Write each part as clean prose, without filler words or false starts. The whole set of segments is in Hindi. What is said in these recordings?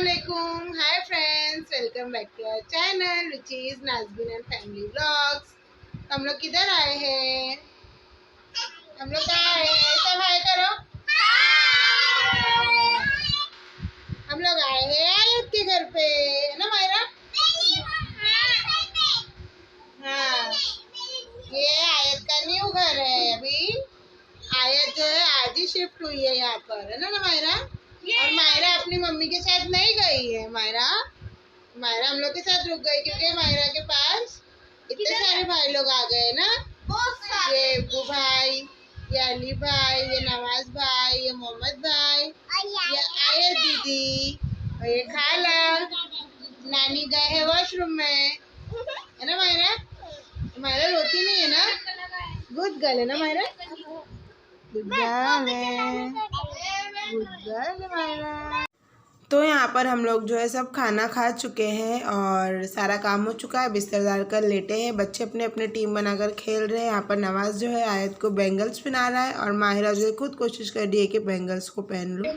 अस्सलामुअलैकुम, hi friends, welcome back to our channel which is Nazbeen and family vlogs. हम लोग किधर आए हैं? हम लोग कहाँ आए हैं? सब हाय करो। हम लोग आए हैं आयत के घर पे, है ना मायरा? हाँ, ये आयत का न्यू घर है। अभी आयत जो है आज ही शिफ्ट हुई है यहाँ पर, है ना मायरा? और मायरा अपनी मम्मी के साथ नहीं गई है। मायरा हम लोग के साथ रुक गई क्योंकि मायरा के पास इतने सारे भाई लोग आ गए ना। ये अब्बू भाई, ये अली भाई, ये नवाज भाई, ये मोहम्मद भाई, ये आयत दीदी और ये खाला। नानी गए है वॉशरूम में, है ना मायरा? मायरा रोती नहीं है ना? गुड गर्ल है ना मायरा? गुड गर्ल है, गुड गर्ल है मायरा। तो यहाँ पर हम लोग जो है सब खाना खा चुके हैं और सारा काम हो चुका है। बिस्तर डाल कर लेटे हैं। बच्चे अपने अपने टीम बनाकर खेल रहे हैं। यहाँ पर नवाज जो है आयत को बैंगल्स पहना रहा है और माहिरा जो है खुद कोशिश कर रही है कि बैंगल्स को पहन लो।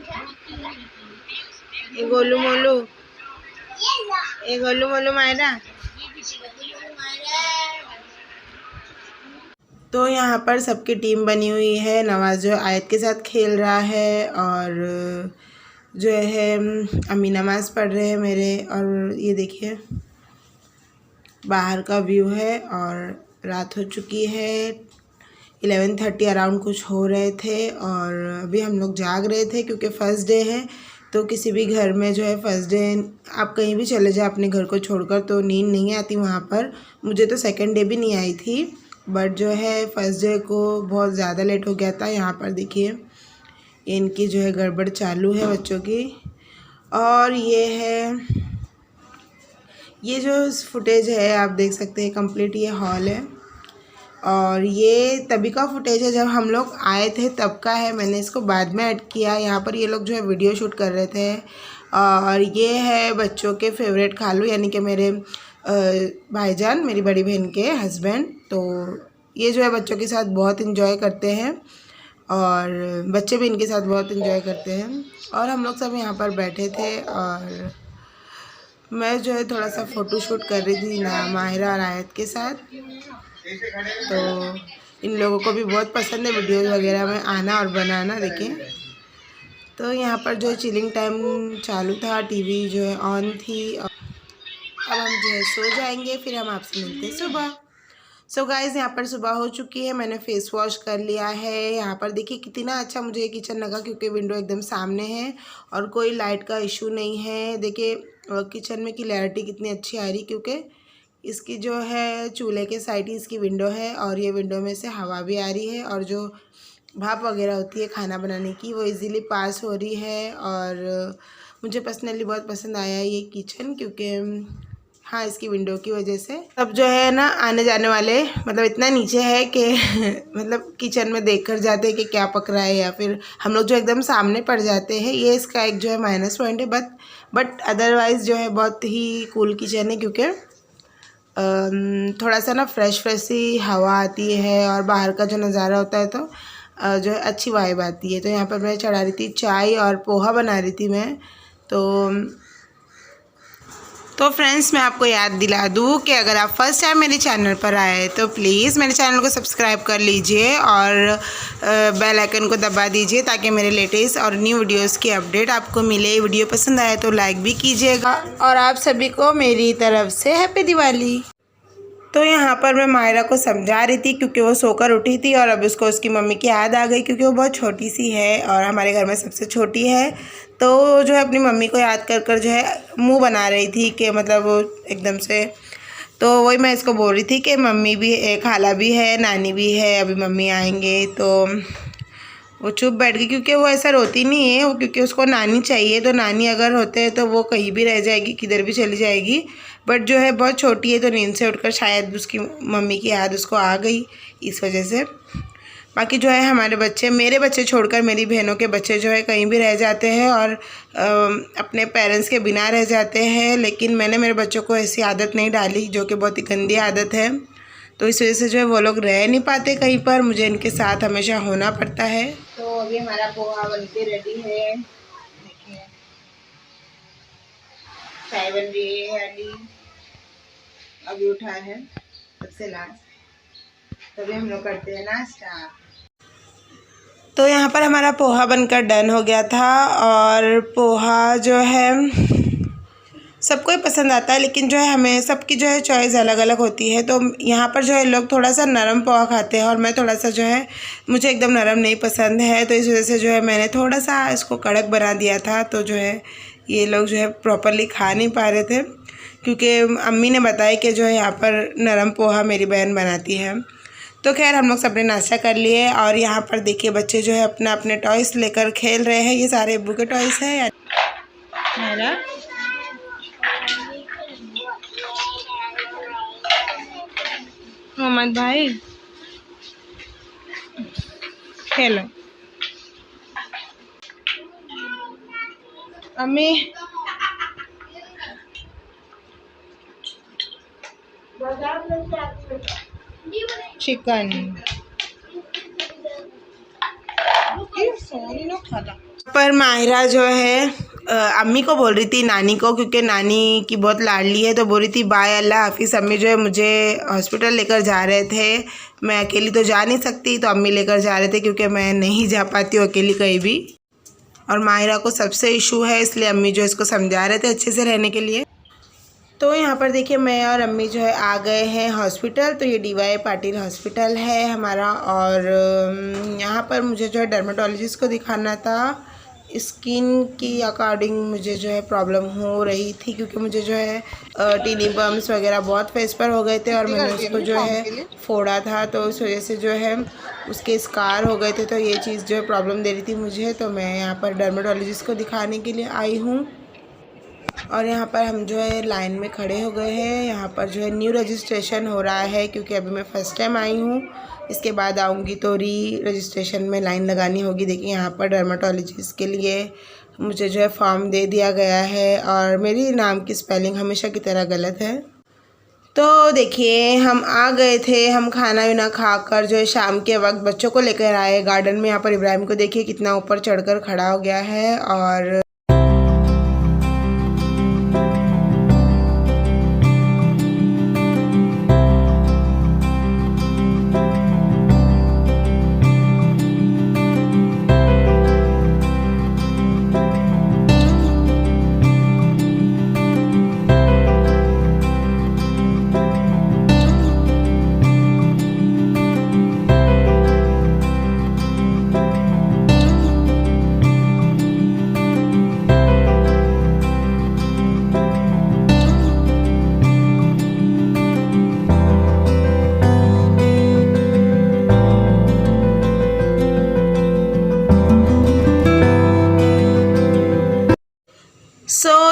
ये गोलू मोलू, ये गोलू मोलू माहिरा। तो यहाँ पर सबकी टीम बनी हुई है। नवाज जो आयत के साथ खेल रहा है और जो है अम्मी नमाज़ पढ़ रहे हैं मेरे। और ये देखिए बाहर का व्यू है और रात हो चुकी है। 11:30 अराउंड कुछ हो रहे थे और अभी हम लोग जाग रहे थे क्योंकि फ़र्स्ट डे है। तो किसी भी घर में जो है फ़र्स्ट डे आप कहीं भी चले जाए अपने घर को छोड़कर तो नींद नहीं आती वहाँ पर। मुझे तो सेकंड डे भी नहीं आई थी, बट जो है फ़र्स्ट डे को बहुत ज़्यादा लेट हो गया था। यहाँ पर देखिए इनकी जो है गड़बड़ चालू है बच्चों की। और ये है, ये जो फुटेज है आप देख सकते हैं कंप्लीट ये हॉल है और ये तभी का फुटेज है जब हम लोग आए थे तब का है। मैंने इसको बाद में ऐड किया। यहाँ पर ये लोग जो है वीडियो शूट कर रहे थे और ये है बच्चों के फेवरेट खालू यानी कि मेरे भाईजान, मेरी बड़ी बहन के हस्बैंड। तो ये जो है बच्चों के साथ बहुत इंजॉय करते हैं और बच्चे भी इनके साथ बहुत इंजॉय करते हैं। और हम लोग सब यहाँ पर बैठे थे और मैं जो है थोड़ा सा फ़ोटो शूट कर रही थी ना माहिरा और आयत के साथ। तो इन लोगों को भी बहुत पसंद है वीडियोस वगैरह में आना और बनाना। देखिए तो यहाँ पर जो है चिलिंग टाइम चालू था, टीवी जो है ऑन थी। अब हम जो है सो जाएंगे, फिर हम आपसे मिलते हैं सुबह। सो गाइज़ यहाँ पर सुबह हो चुकी है। मैंने फ़ेस वॉश कर लिया है। यहाँ पर देखिए कितना अच्छा मुझे ये किचन लगा क्योंकि विंडो एकदम सामने है और कोई लाइट का इशू नहीं है। देखिए किचन में क्लैरिटी कितनी अच्छी आ रही क्योंकि इसकी जो है चूल्हे के साइड ही इसकी विंडो है और ये विंडो में से हवा भी आ रही है और जो भाप वगैरह होती है खाना बनाने की वो इजीली पास हो रही है। और मुझे पर्सनली बहुत पसंद आया ये किचन क्योंकि हाँ इसकी विंडो की वजह से अब जो है ना आने जाने वाले मतलब इतना नीचे है कि मतलब किचन में देख कर जाते हैं कि क्या पक रहा है या फिर हम लोग जो एकदम सामने पड़ जाते हैं। ये इसका एक जो है माइनस पॉइंट है बट अदरवाइज़ जो है बहुत ही कूल किचन है क्योंकि थोड़ा सा ना फ्रेश सी हवा आती है और बाहर का जो नज़ारा होता है तो जो है अच्छी वाइब आती है। तो यहाँ पर मैं चढ़ा रही थी चाय और पोहा बना रही थी मैं। तो फ्रेंड्स मैं आपको याद दिला दूँ कि अगर आप फर्स्ट टाइम मेरे चैनल पर आए तो प्लीज़ मेरे चैनल को सब्सक्राइब कर लीजिए और बेल आइकन को दबा दीजिए ताकि मेरे लेटेस्ट और न्यू वीडियोस की अपडेट आपको मिले। वीडियो पसंद आए तो लाइक भी कीजिएगा और आप सभी को मेरी तरफ से हैप्पी दिवाली। तो यहाँ पर मैं मायरा को समझा रही थी क्योंकि वो सोकर उठी थी और अब उसको उसकी मम्मी की याद आ गई क्योंकि वो बहुत छोटी सी है और हमारे घर में सबसे छोटी है। तो जो है अपनी मम्मी को याद कर कर जो है मुंह बना रही थी कि मतलब वो एकदम से। तो वही मैं इसको बोल रही थी कि मम्मी भी खाला भी है, नानी भी है, अभी मम्मी आएंगे। तो वो चुप बैठ गई क्योंकि वो ऐसा रोती नहीं है, वो क्योंकि उसको नानी चाहिए। तो नानी अगर होते हैं तो वो कहीं भी रह जाएगी, किधर भी चली जाएगी। बट जो है बहुत छोटी है तो नींद से उठकर शायद उसकी मम्मी की याद उसको आ गई इस वजह से। बाकी जो है हमारे बच्चे, मेरे बच्चे छोड़कर मेरी बहनों के बच्चे जो है कहीं भी रह जाते हैं और अपने पेरेंट्स के बिना रह जाते हैं। लेकिन मैंने मेरे बच्चों को ऐसी आदत नहीं डाली जो कि बहुत ही गंदी आदत है। तो इस वजह से जो है वो लोग रह नहीं पाते कहीं पर, मुझे इनके साथ हमेशा होना पड़ता है। तो अभी हमारा पोहा बनके रेडी है। देखिए चाय बन रही है, अली अभी उठा है सबसे लास्ट, तभी हम लोग करते हैं नाश्ता। तो यहाँ पर हमारा पोहा बनकर डन हो गया था, और पोहा जो है सबको ही पसंद आता है, लेकिन जो है हमें सबकी जो है चॉइस अलग अलग होती है। तो यहाँ पर जो है लोग थोड़ा सा नरम पोहा खाते हैं, और मैं थोड़ा सा जो है मुझे एकदम नरम नहीं पसंद है, तो इस वजह से जो है मैंने थोड़ा सा इसको कड़क बना दिया था। तो जो है ये लोग जो है प्रॉपरली खा नहीं पा रहे थे, क्योंकि अम्मी ने बताया कि जो है यहाँ पर नरम पोहा मेरी बहन बनाती है। तो खैर हम लोग सबने नाश्ता कर लिए, और यहाँ पर देखिए बच्चे जो है अपना अपने टॉयस लेकर खेल रहे हैं। ये सारे अब्बू के टॉयस है ना। मोहम्मद भाई खेलो। अम्मी चिकन पर माहिरा जो है अम्मी को बोल रही थी नानी को, क्योंकि नानी की बहुत लाडली है, तो बोल रही थी बाय अल्लाह हाफिज़। अम्मी जो है मुझे हॉस्पिटल लेकर जा रहे थे, मैं अकेली तो जा नहीं सकती, तो अम्मी लेकर जा रहे थे, क्योंकि मैं नहीं जा पाती हूँ अकेली कहीं भी, और माहिरा को सबसे इशू है, इसलिए अम्मी जो इसको समझा रहे थे अच्छे से रहने के लिए। तो यहाँ पर देखिए मैं और अम्मी जो है आ गए हैं हॉस्पिटल। तो ये DY पाटिल हॉस्पिटल है हमारा, और यहाँ पर मुझे जो है डर्मेटोलॉजिस्ट को दिखाना था। स्किन की अकॉर्डिंग मुझे जो है प्रॉब्लम हो रही थी, क्योंकि मुझे जो है टीनी बम्स वगैरह बहुत फेस पर हो गए थे, और मैंने उसको जो है फोड़ा था, तो उस वजह से जो है उसके स्कार हो गए थे। तो ये चीज़ जो है प्रॉब्लम दे रही थी मुझे, तो मैं यहाँ पर डर्मेटोलॉजिस्ट को दिखाने के लिए आई हूँ। और यहाँ पर हम जो है लाइन में खड़े हो गए हैं। यहाँ पर जो है न्यू रजिस्ट्रेशन हो रहा है, क्योंकि अभी मैं फ़र्स्ट टाइम आई हूँ। इसके बाद आऊँगी तो रजिस्ट्रेशन में लाइन लगानी होगी। देखिए यहाँ पर डर्मेटोलॉजिस्ट के लिए मुझे जो है फॉर्म दे दिया गया है, और मेरी नाम की स्पेलिंग हमेशा की तरह गलत है। तो देखिए हम आ गए थे, हम खाना वाना खाकर जो है शाम के वक्त बच्चों को लेकर आए गार्डन में। यहाँ पर इब्राहिम को देखिए कितना ऊपर चढ़कर खड़ा हो गया है। और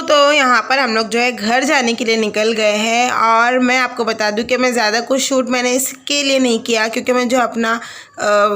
तो यहाँ पर हम लोग जो है घर जाने के लिए निकल गए हैं। और मैं आपको बता दूं कि मैं ज़्यादा कुछ शूट मैंने इसके लिए नहीं किया, क्योंकि मैं जो अपना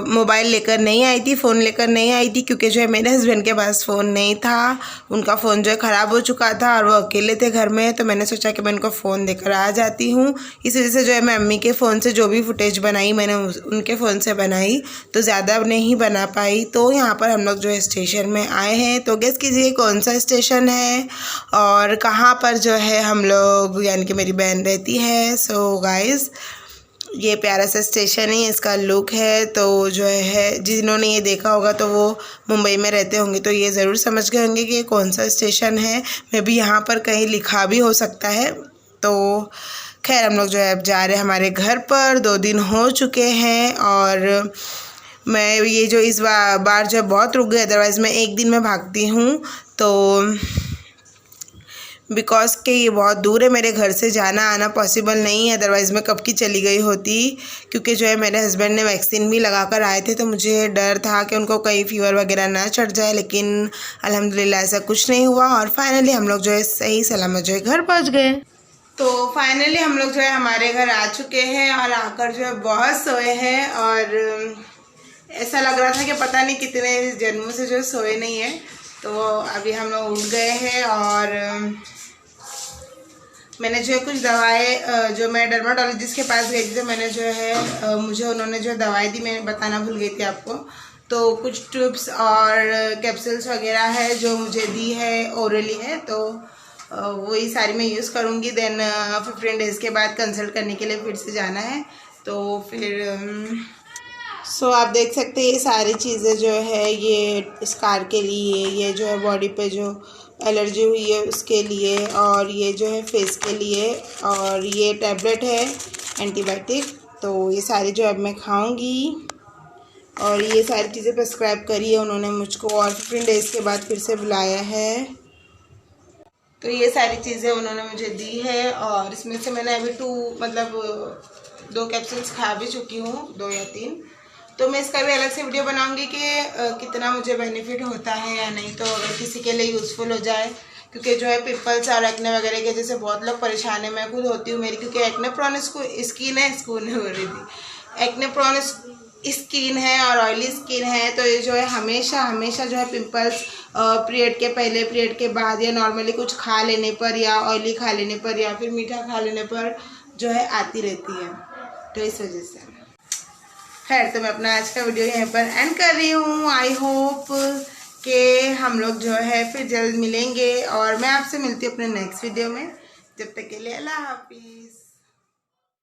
मोबाइल लेकर नहीं आई थी, फ़ोन लेकर नहीं आई थी, क्योंकि जो है मेरे हस्बैंड के पास फ़ोन नहीं था। उनका फ़ोन जो है ख़राब हो चुका था, और वो अकेले थे घर में, तो मैंने सोचा कि मैं उनको फ़ोन देकर आ जाती हूँ। इस वजह से जो है मैं अम्मी के फ़ोन से जो भी फुटेज बनाई मैंने उनके फ़ोन से बनाई, तो ज़्यादा नहीं बना पाई। तो यहाँ पर हम लोग जो है स्टेशन में आए हैं। तो गेस कीजिए कौन सा स्टेशन है और कहाँ पर जो है हम लोग यानी कि मेरी बहन रहती है। सो गाइस ये प्यारा सा स्टेशन ही इसका लुक है। तो जो है जिन्होंने ये देखा होगा तो वो मुंबई में रहते होंगे, तो ये ज़रूर समझ गए होंगे कि ये कौन सा स्टेशन है। मैं भी यहाँ पर कहीं लिखा भी हो सकता है। तो खैर हम लोग जो है अब जा रहे हैं हमारे घर पर। 2 दिन हो चुके हैं, और मैं ये जो इस बार जो बहुत रुक गई, अदरवाइज़ मैं 1 दिन में भागती हूँ। तो बिकॉज़ कि ये बहुत दूर है, मेरे घर से जाना आना पॉसिबल नहीं है, अदरवाइज़ मैं कब की चली गई होती। क्योंकि जो है मेरे हस्बैंड ने वैक्सीन भी लगा कर आए थे, तो मुझे डर था कि उनको कहीं फ़ीवर वगैरह ना चढ़ जाए, लेकिन अल्हम्दुलिल्लाह ऐसा कुछ नहीं हुआ। और फाइनली हम लोग जो है सही सलामत जो है घर पहुँच गए। तो फाइनली हम लोग जो है हमारे घर आ चुके हैं, और आकर जो है बहुत सोए हैं, और ऐसा लग रहा था कि पता नहीं कितने जन्मों से जो सोए नहीं है। तो अभी हम लोग उठ गए हैं, और मैंने जो है कुछ दवाएं जो मैं डर्मेटोलॉजिस्ट के पास गई थी, तो मैंने जो है मुझे उन्होंने जो दवाई दी, मैंने बताना भूल गई थी आपको। तो कुछ ट्यूब्स और कैप्सूल्स वगैरह है जो मुझे दी है, ओरली है। तो वही सारी मैं यूज़ करूँगी। देन 15 डेज़ के बाद कंसल्ट करने के लिए फिर से जाना है। तो फिर सो आप देख सकते हैं ये सारी चीज़ें जो है ये स्कार के लिए, ये जो है बॉडी पे जो एलर्जी हुई है उसके लिए, और ये जो है फेस के लिए, और ये टैबलेट है एंटीबायोटिक। तो ये सारी जो अब मैं खाऊंगी, और ये सारी चीज़ें प्रिस्क्राइब करी है उन्होंने मुझको, और 15 डेज़ के बाद फिर से बुलाया है। तो ये सारी चीज़ें उन्होंने मुझे दी है, और इसमें से मैंने अभी 2 कैप्सूल्स खा भी चुकी हूँ, 2 या 3। तो मैं इसका भी अलग से वीडियो बनाऊंगी कि कितना मुझे बेनिफिट होता है या नहीं, तो अगर किसी के लिए यूज़फुल हो जाए। क्योंकि जो है पिंपल्स और एक्ने वगैरह के जैसे बहुत लोग परेशान है, मैं खुद होती हूँ। मेरी क्योंकि एक्ने प्रोन स्किन है, स्किन हो रही थी, एक्ने प्रोन स्किन है और ऑयली स्किन है। तो ये जो है हमेशा हमेशा जो है पिंपल्स पीरियड के पहले, पीरियड के बाद, या नॉर्मली कुछ खा लेने पर, या ऑयली खा लेने पर, या फिर मीठा खा लेने पर जो है आती रहती है। तो इस वजह से खैर, तो मैं अपना आज का वीडियो यहाँ पर एंड कर रही हूँ। आई होप कि हम लोग जो है फिर जल्द मिलेंगे, और मैं आपसे मिलती हूँ अपने नेक्स्ट वीडियो में। जब तक के लिए अल्लाह हाफिज़।